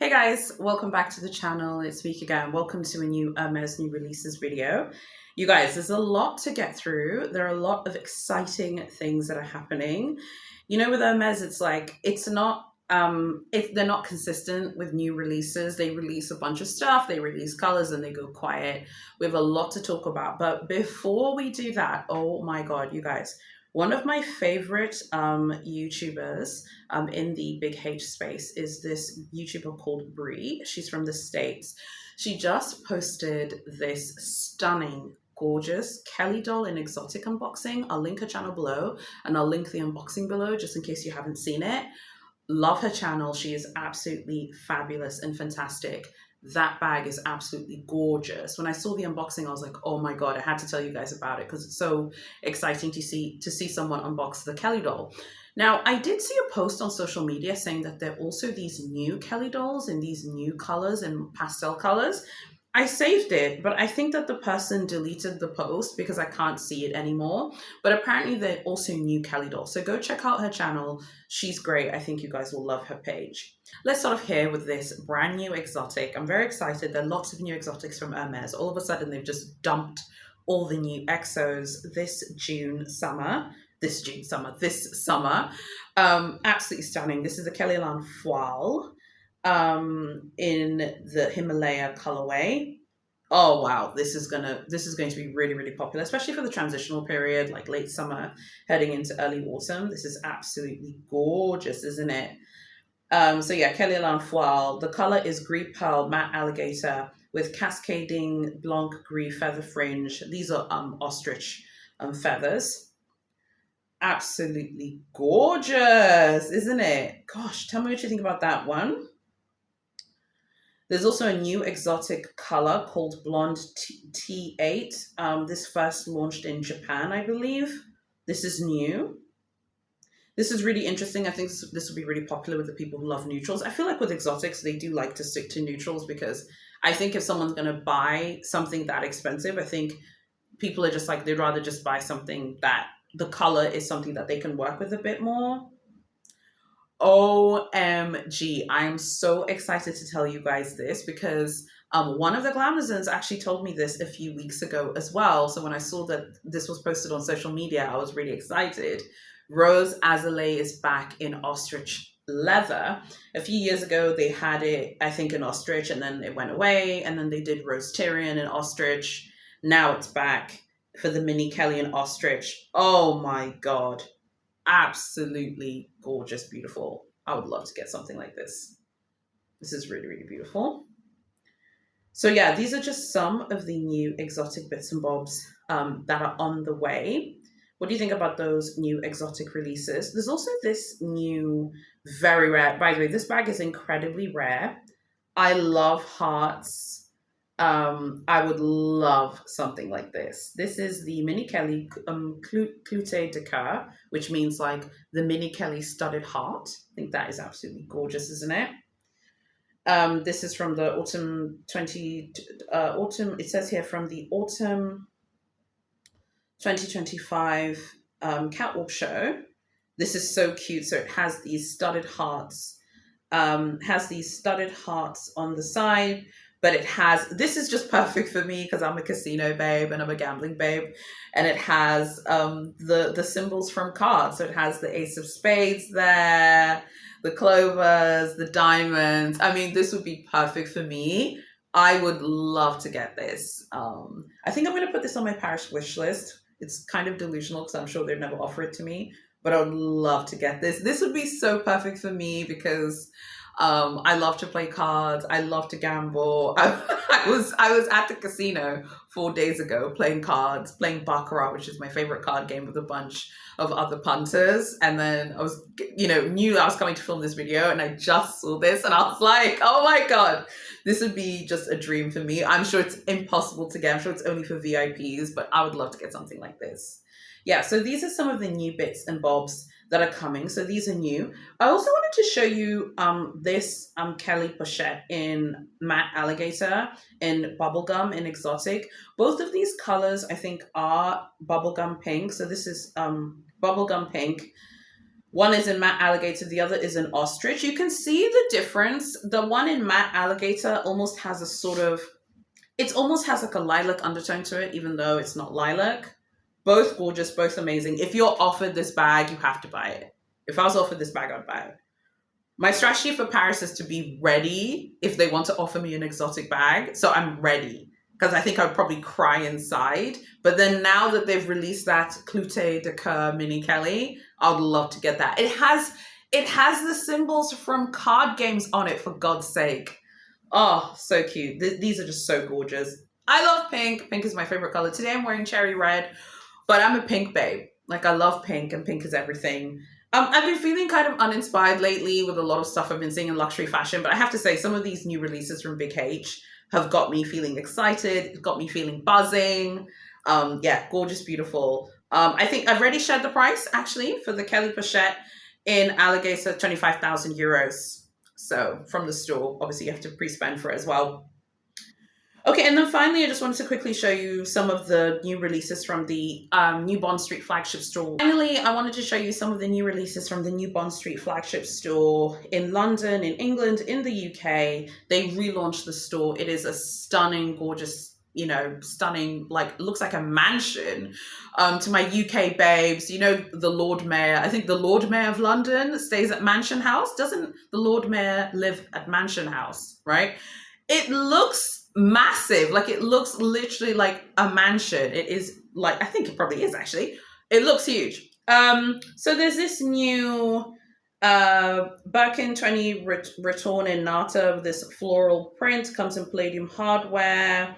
Hey guys, welcome back to the channel. It's me again. Welcome to a new Hermes New Releases video. You guys, there's a lot to get through. There are a lot of exciting things that are happening. You know, with Hermes, it's like, it's not, if they're not consistent with new releases, they release a bunch of stuff, they release colors and they go quiet. We have a lot to talk about. But before we do that, oh my God, you guys, one of my favorite YouTubers in the big H space is this YouTuber called Brie. She's from the States. She just posted this stunning, gorgeous Kelly doll in exotic unboxing. I'll link her channel below and I'll link the unboxing below just in case you haven't seen it. Love her channel. She is absolutely fabulous and fantastic. That bag is absolutely gorgeous. When I saw the unboxing, I was like, oh my God, I had to tell you guys about it because it's so exciting to see someone unbox the Kelly doll. Now, I did see a post on social media saying that there are also these new Kelly dolls in these new colors and pastel colors. I saved it, but I think that the person deleted the post because I can't see it anymore. But apparently they're also new Kelly dolls. So go check out her channel. She's great. I think you guys will love her page. Let's start off here with this brand new exotic. I'm very excited. There are lots of new exotics from Hermes. All of a sudden, they've just dumped all the new exos this summer. Absolutely stunning. This is the Kelly Elan Foile in the Himalaya colorway. Oh wow, this is going to be really, really popular, especially for the transitional period, like late summer heading into early autumn. This is absolutely gorgeous, isn't it? So yeah, Kelly Elan Foile. The color is Gris Pearl Matte Alligator with cascading Blanc Gris feather fringe. These are ostrich feathers. Absolutely gorgeous, isn't it? Gosh, tell me what you think about that one. There's also a new exotic color called Blonde T8. This first launched in Japan, I believe. This is new. This is really interesting. I think this will be really popular with the people who love neutrals. I feel like with exotics, they do like to stick to neutrals because I think if someone's going to buy something that expensive, I think people are just like, they'd rather just buy something that the color is something that they can work with a bit more. OMG, I'm so excited to tell you guys this because one of the Glamazons actually told me this a few weeks ago as well. So when I saw that this was posted on social media, I was really excited. Rose Azalea is back in ostrich leather. A few years ago, they had it, I think, in ostrich, and then it went away. And then they did Rose Tyrian in ostrich. Now it's back for the mini Kelly in ostrich. Oh my God. Absolutely gorgeous, beautiful. I would love to get something like this. This is really, really beautiful. So yeah, these are just some of the new exotic bits and bobs that are on the way. What do you think about those new exotic releases? There's also this new, very rare, by the way, this bag is incredibly rare. I love hearts. I would love something like this. This is the Mini Kelly Clouté de Coeur, which means like the Mini Kelly studded heart. I think that is absolutely gorgeous, isn't it? This is from the autumn, it says here from the autumn 2025 catwalk show. This is so cute. So it has these studded hearts, on the side. But it has, this is just perfect for me because I'm a casino babe and I'm a gambling babe. And it has the symbols from cards. So it has the ace of spades there, the clovers, the diamonds. I mean, this would be perfect for me. I would love to get this. I think I'm going to put this on my Paris wish list. It's kind of delusional because I'm sure they'd never offer it to me. But I would love to get this. This would be so perfect for me because I love to play cards. I love to gamble. I was at the casino 4 days ago playing cards, playing Baccarat, which is my favorite card game, with a bunch of other punters. And then I was, knew I was coming to film this video and I just saw this and I was like, oh my God, this would be just a dream for me. I'm sure it's impossible to get. I'm sure it's only for VIPs, but I would love to get something like this. Yeah, so these are some of the new bits and bobs that are coming. So these are new. I also wanted to show you this Kelly pochette in Matte Alligator, in Bubblegum, in Exotic. Both of these colors, I think, are Bubblegum Pink. So this is Bubblegum Pink. One is in Matte Alligator, the other is in Ostrich. You can see the difference. The one in Matte Alligator almost has a sort of, it almost has like a lilac undertone to it, even though it's not lilac. Both gorgeous, both amazing. If you're offered this bag, you have to buy it. If I was offered this bag, I'd buy it. My strategy for Paris is to be ready if they want to offer me an exotic bag. So I'm ready because I think I'd probably cry inside. But then now that they've released that Clouté de Coeur mini Kelly, I would love to get that. It has the symbols from card games on it, for God's sake. Oh, so cute. These are just so gorgeous. I love pink. Pink is my favorite color. Today I'm wearing cherry red, but I'm a pink babe. Like, I love pink, and pink is everything. I've been feeling kind of uninspired lately with a lot of stuff I've been seeing in luxury fashion, but I have to say some of these new releases from Big H have got me feeling excited, got me feeling buzzing. Yeah, gorgeous, beautiful. I think I've already shared the price actually for the Kelly Pochette in Alligator, 25,000 euros. So from the store, obviously you have to pre-spend for it as well. Okay, and then finally, I just wanted to quickly show you some of the new releases from the New Bond Street flagship store. Finally, I wanted to show you some of the new releases from the New Bond Street flagship store in London, in England, in the UK. They relaunched the store. It is a stunning, gorgeous, stunning, like, looks like a mansion. To my UK babes, the Lord Mayor, I think the Lord Mayor of London stays at Mansion House. Doesn't the Lord Mayor live at Mansion House, right? It looks massive. Like, it looks literally like a mansion. It is like, I think it probably is actually. It looks huge. So there's this new Birkin 20 Retourne in Nata with this floral print, comes in palladium hardware.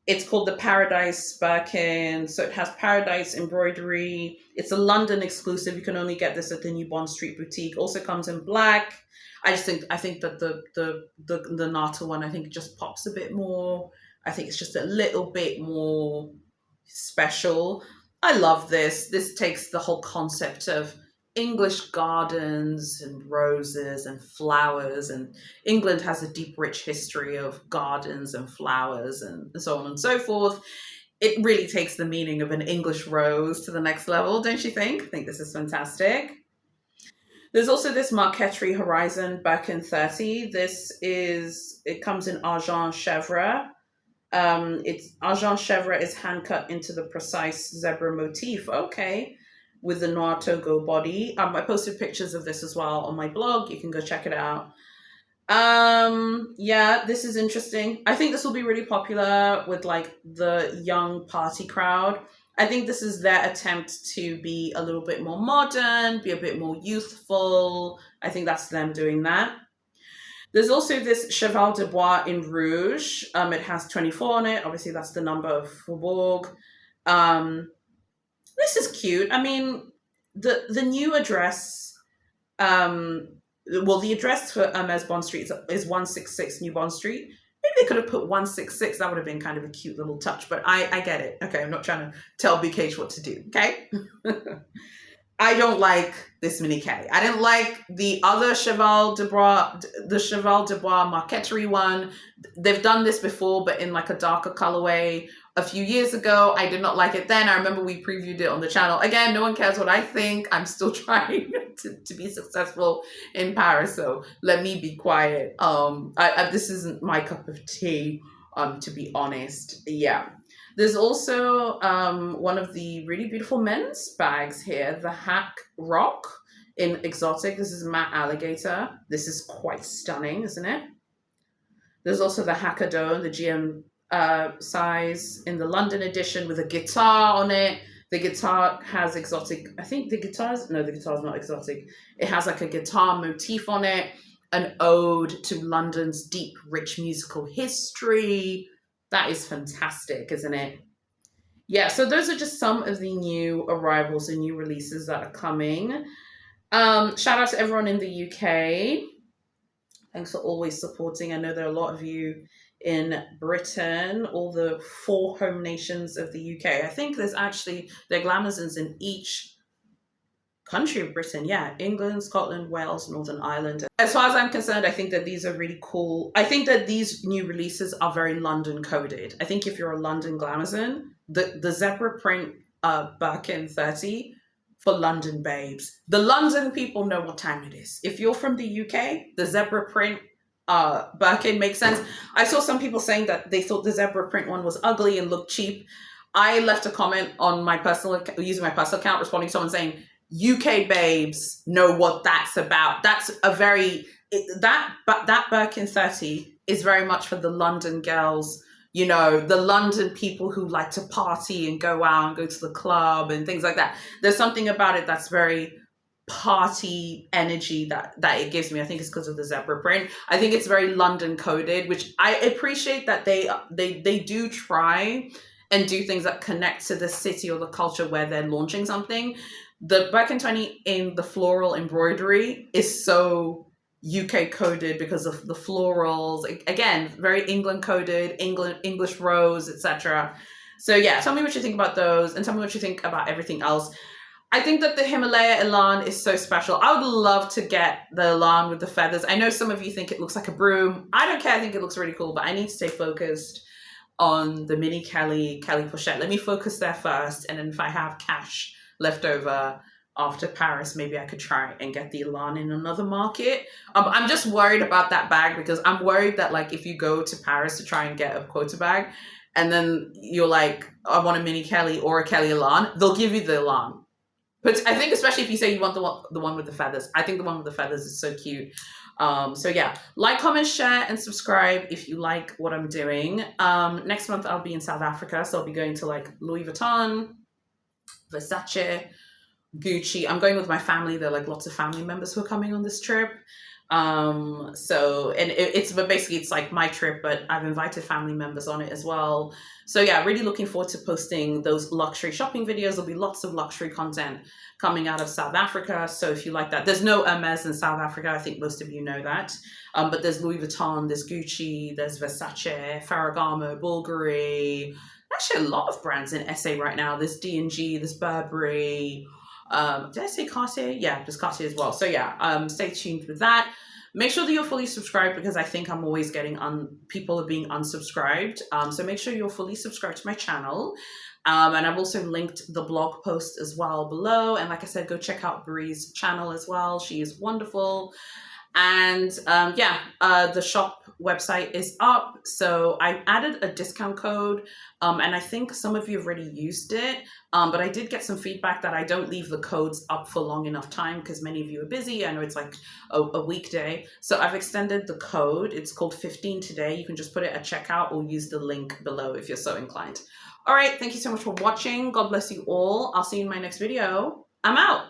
It's called the Paradise Birkin. So it has Paradise embroidery. It's a London exclusive. You can only get this at the New Bond Street boutique. Also comes in black. I think that the Nata one, I think, just pops a bit more. I think it's just a little bit more special. I love this. This takes the whole concept of English gardens and roses and flowers, and England has a deep, rich history of gardens and flowers and so on and so forth. It really takes the meaning of an English rose to the next level, don't you think? I think this is fantastic. There's also this Marquetry Horizon Birkin 30. It comes in Argent Chevre. It's Argent Chevre is hand cut into the precise zebra motif. Okay. With the Noir Togo body. I posted pictures of this as well on my blog. You can go check it out. Yeah, this is interesting. I think this will be really popular with like the young party crowd. I think this is their attempt to be a little bit more modern, be a bit more youthful. I think that's them doing that. There's also this Cheval de Bois in Rouge. It has 24 on it. Obviously, that's the number of Faubourg. This is cute. I mean, the new address, the address for Hermes Bond Street is 166 New Bond Street. Maybe they could have put 166. That would have been kind of a cute little touch, but I get it. Okay, I'm not trying to tell BKH what to do, okay? I don't like this mini K. I didn't like the other Cheval de Bois, the Cheval de Bois Marquetry one. They've done this before, but in like a darker colorway a few years ago. I did not like it then. I remember we previewed it on the channel. Again, no one cares what I think. I'm still trying to be successful in Paris, so let me be quiet. This isn't my cup of tea, to be honest. Yeah. There's also one of the really beautiful men's bags here, the HAC Rock in exotic. This is Matte Alligator. This is quite stunning, isn't it? There's also the Hackado, the GM size in the London edition with a guitar on it. The guitar has exotic, I think the guitar's not exotic. It has like a guitar motif on it, an ode to London's deep, rich musical history. That is fantastic, isn't it? Yeah, so those are just some of the new arrivals and new releases that are coming. Shout out to everyone in the UK. Thanks for always supporting. I know there are a lot of you in Britain, all the 4 home nations of the UK. I think there are Glamazons in each country of Britain. Yeah, England, Scotland, Wales, Northern Ireland. As far as I'm concerned, I think that these are really cool. I think that these new releases are very London coded. I think if you're a London Glamazon, the zebra print Birkin 30 for London babes. The London people know what time it is. If you're from the UK, the zebra print Birkin makes sense. I saw some people saying that they thought the zebra print one was ugly and looked cheap. I left a comment on my personal, using my personal account, responding to someone saying, UK babes know what that's about. That's a very, that Birkin 30 is very much for the London girls, you know, the London people who like to party and go out and go to the club and things like that. There's something about it that's very party energy that it gives me. I think it's because of the zebra print. I think it's very London coded, which I appreciate that they do try and do things that connect to the city or the culture where they're launching something. The Birkin 20 in the floral embroidery is so UK coded because of the florals. Again, very England coded, English rose, etc. So yeah, tell me what you think about those, and tell me what you think about everything else. I think that the Himalaya Elan is so special. I would love to get the Elan with the feathers. I know some of you think it looks like a broom. I don't care. I think it looks really cool, but I need to stay focused on the mini Kelly pochette. Let me focus there first, and then if I have cash left over after Paris, maybe I could try and get the Elan in another market. I'm just worried about that bag, because I'm worried that, like, if you go to Paris to try and get a quota bag, and then you're like, I want a mini Kelly or a Kelly Elan, they'll give you the Elan. But I think, especially if you say you want the one with the feathers, I think the one with the feathers is so cute. So yeah, like, comment, share, and subscribe if you like what I'm doing. Next month I'll be in South Africa, so I'll be going to like Louis Vuitton, Versace, Gucci. I'm going with my family. There are like lots of family members who are coming on this trip. So, and but basically it's like my trip, but I've invited family members on it as well. So yeah, really looking forward to posting those luxury shopping videos. There'll be lots of luxury content coming out of South Africa. So if you like that, there's no Hermes in South Africa. I think most of you know that. But there's Louis Vuitton, there's Gucci, there's Versace, Ferragamo, Bulgari. Actually, a lot of brands in SA right now. There's D&G, there's Burberry. Did I say Cartier? Yeah, there's Cartier as well. So yeah, stay tuned with that. Make sure that you're fully subscribed, because I think I'm always getting people are being unsubscribed. So make sure you're fully subscribed to my channel. And I've also linked the blog post as well below. And like I said, go check out Bree's channel as well. She is wonderful. And the shop website is up. So I added a discount code, and I think some of you have already used it. But I did get some feedback that I don't leave the codes up for long enough time, because many of you are busy. I know it's like a weekday. So I've extended the code. It's called 15 today. You can just put it at checkout or use the link below if you're so inclined. All right. Thank you so much for watching. God bless you all. I'll see you in my next video. I'm out.